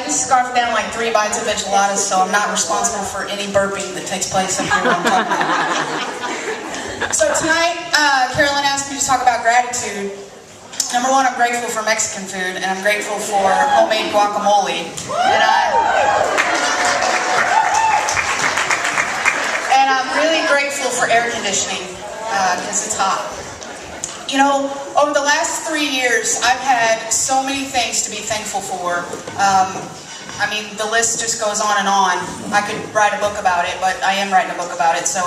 I just scarfed down like 3 bites of enchiladas, so I'm not responsible for any burping that takes place up here when I'm talking about. So tonight, Carolyn asked me to talk about gratitude. Number one, I'm grateful for Mexican food, and I'm grateful for homemade guacamole. And I'm really grateful for air conditioning, because it's hot. You know, over the last 3 years, I've had so many things to be thankful for. I mean, the list just goes on and on. I could write a book about it, but I am writing a book about it. So,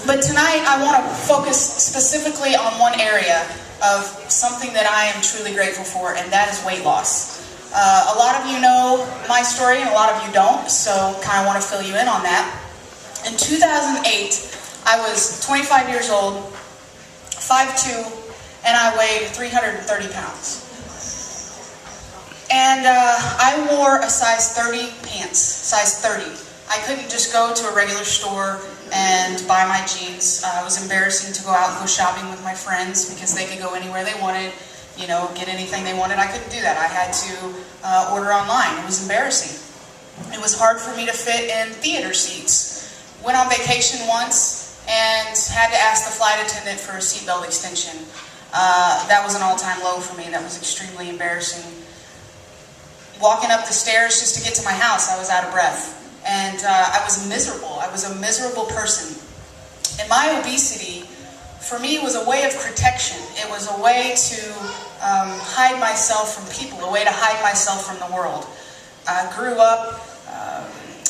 but tonight I want to focus specifically on one area of something that I am truly grateful for, and that is weight loss. A lot of you know my story, and a lot of you don't, so kind of want to fill you in on that. In 2008, I was 25 years old, 5'2", and I weighed 330 pounds. And I wore a size 30 pants, size 30. I couldn't just go to a regular store and buy my jeans. It was embarrassing to go out and go shopping with my friends because they could go anywhere they wanted, you know, get anything they wanted. I couldn't do that. I had to order online. It was embarrassing. It was hard for me to fit in theater seats. Went on vacation once and had to ask the flight attendant for a seatbelt extension. That was an all-time low for me. That was extremely embarrassing. Walking up the stairs just to get to my house, I was out of breath. And I was miserable. I was a miserable person. And my obesity, for me, was a way of protection. It was a way to hide myself from people, a way to hide myself from the world. I grew up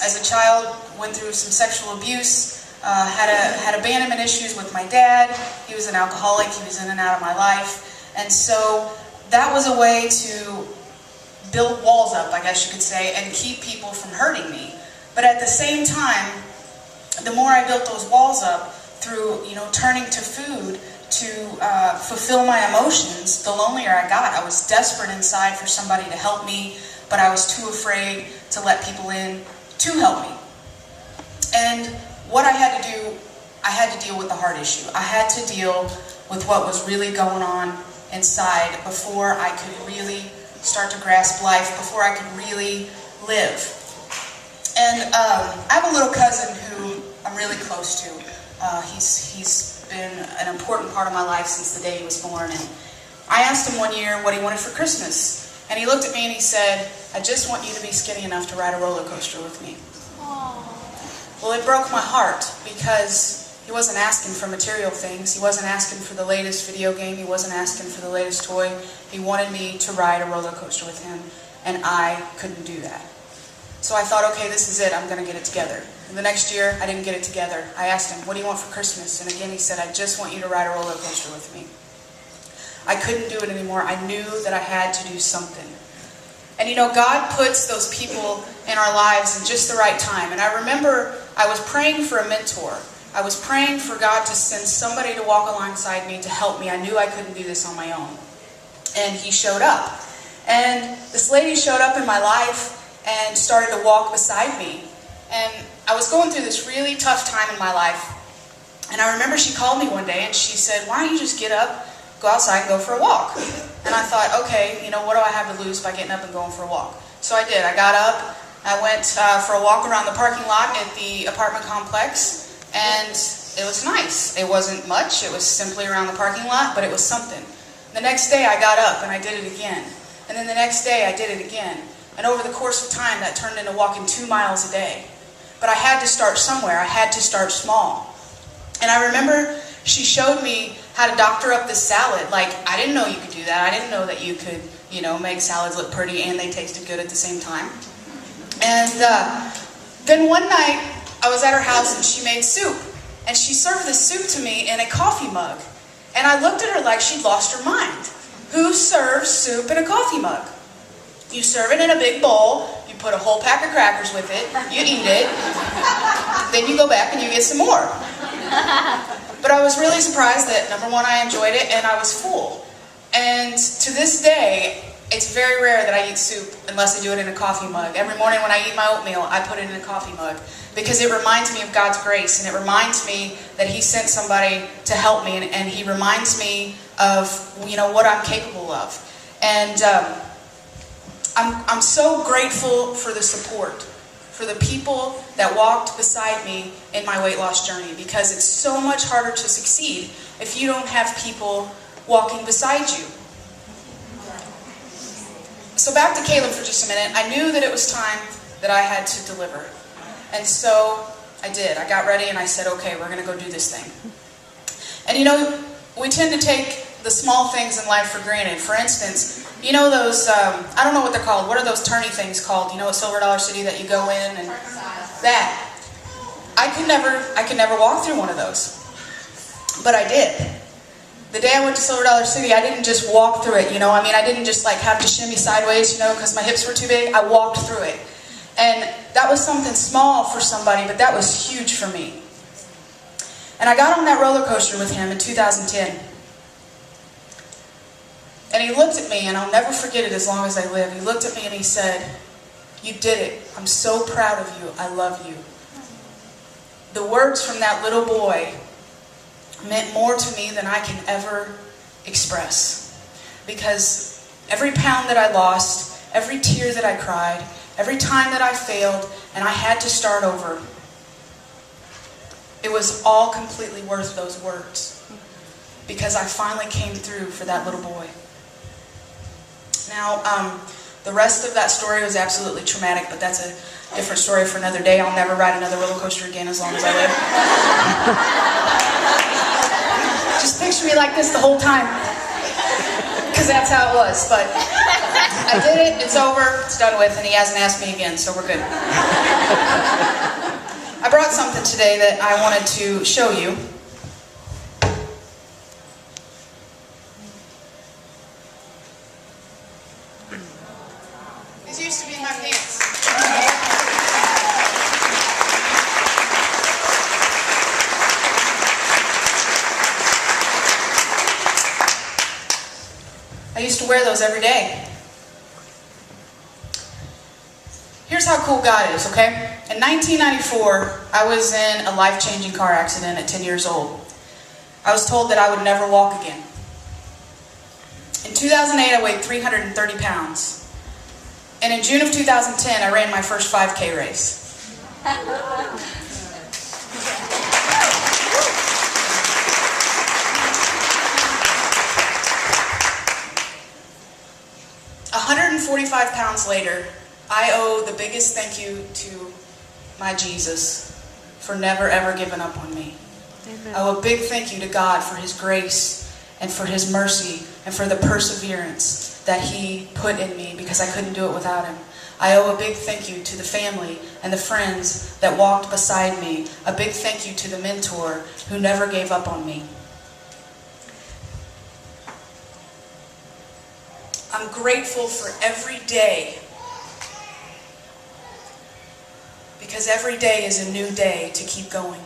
as a child, went through some sexual abuse, had abandonment issues with my dad. He was an alcoholic. He was in and out of my life. And so that was a way to build walls up, I guess you could say, and keep people from hurting me. But at the same time, the more I built those walls up through, you know, turning to food to fulfill my emotions, the lonelier I got. I was desperate inside for somebody to help me, but I was too afraid to let people in to help me. And what I had to do, I had to deal with the heart issue. I had to deal with what was really going on inside before I could really start to grasp life, before I could really live. And I have a little cousin who I'm really close to. He's been an important part of my life since the day he was born. And I asked him one year what he wanted for Christmas. And he looked at me and he said, "I just want you to be skinny enough to ride a roller coaster with me." Aww. Well, it broke my heart because he wasn't asking for material things. He wasn't asking for the latest video game. He wasn't asking for the latest toy. He wanted me to ride a roller coaster with him, and I couldn't do that. So I thought, okay, this is it. I'm going to get it together. And the next year, I didn't get it together. I asked him, "What do you want for Christmas?" And again, he said, "I just want you to ride a roller coaster with me." I couldn't do it anymore. I knew that I had to do something. And you know, God puts those people in our lives in just the right time. And I remember I was praying for a mentor. I was praying for God to send somebody to walk alongside me to help me. I knew I couldn't do this on my own. And he showed up. And this lady showed up in my life and started to walk beside me. And I was going through this really tough time in my life. And I remember she called me one day and she said, "Why don't you just get up, go outside and go for a walk?" And I thought, okay, you know, what do I have to lose by getting up and going for a walk? So I did. I got up, I went for a walk around the parking lot at the apartment complex, and it was nice. It wasn't much. It was simply around the parking lot, but it was something. The next day I got up and I did it again. And then the next day I did it again. And over the course of time, that turned into walking 2 miles a day. But I had to start somewhere. I had to start small. And I remember she showed me how to doctor up this salad. Like, I didn't know you could do that. I didn't know that you could, you know, make salads look pretty and they tasted good at the same time. And then one night, I was at her house and she made soup. And she served this soup to me in a coffee mug. And I looked at her like she'd lost her mind. Who serves soup in a coffee mug? You serve it in a big bowl, you put a whole pack of crackers with it, you eat it, then you go back and you get some more. But I was really surprised that, number one, I enjoyed it and I was full. And to this day, it's very rare that I eat soup unless I do it in a coffee mug. Every morning when I eat my oatmeal, I put it in a coffee mug because it reminds me of God's grace, and it reminds me that He sent somebody to help me, and He reminds me of, you know, what I'm capable of. And I'm so grateful for the support, for the people that walked beside me in my weight loss journey, because it's so much harder to succeed if you don't have people walking beside you. So back to Caleb for just a minute. I knew that it was time that I had to deliver. And so I did. I got ready and I said, okay, we're going to go do this thing. And you know, we tend to take the small things in life for granted. For instance, you know those, I don't know what they're called. What are those tourney things called? You know at Silver Dollar City that you go in and that. I could never walk through one of those. But I did. The day I went to Silver Dollar City, I didn't just walk through it, you know. I mean, I didn't just like have to shimmy sideways, you know, because my hips were too big. I walked through it. And that was something small for somebody, but that was huge for me. And I got on that roller coaster with him in 2010. And he looked at me, and I'll never forget it as long as I live. He looked at me and he said, "You did it. I'm so proud of you. I love you." The words from that little boy meant more to me than I can ever express. Because every pound that I lost, every tear that I cried, every time that I failed and I had to start over, it was all completely worth those words. Because I finally came through for that little boy. Now, the rest of that story was absolutely traumatic, but that's a different story for another day. I'll never ride another roller coaster again as long as I live. Just picture me like this the whole time, because that's how it was. But I did it, it's over, it's done with, and he hasn't asked me again, so we're good. I brought something today that I wanted to show you. These used to be my pants. I used to wear those every day. Here's how cool God is, okay? In 1994, I was in a life-changing car accident at 10 years old. I was told that I would never walk again. In 2008, I weighed 330 pounds. And in June of 2010, I ran my first 5K race. 145 pounds later, I owe the biggest thank you to my Jesus for never ever giving up on me. Amen. I owe a big thank you to God for His grace and for His mercy and for the perseverance that He put in me, because I couldn't do it without Him. I owe a big thank you to the family and the friends that walked beside me. A big thank you to the mentor who never gave up on me. I'm grateful for every day, because every day is a new day to keep going.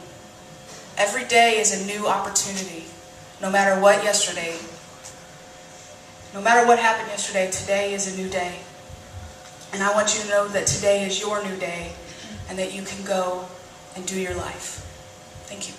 Every day is a new opportunity. No matter what yesterday, no matter what happened yesterday, today is a new day. And I want you to know that today is your new day and that you can go and do your life. Thank you.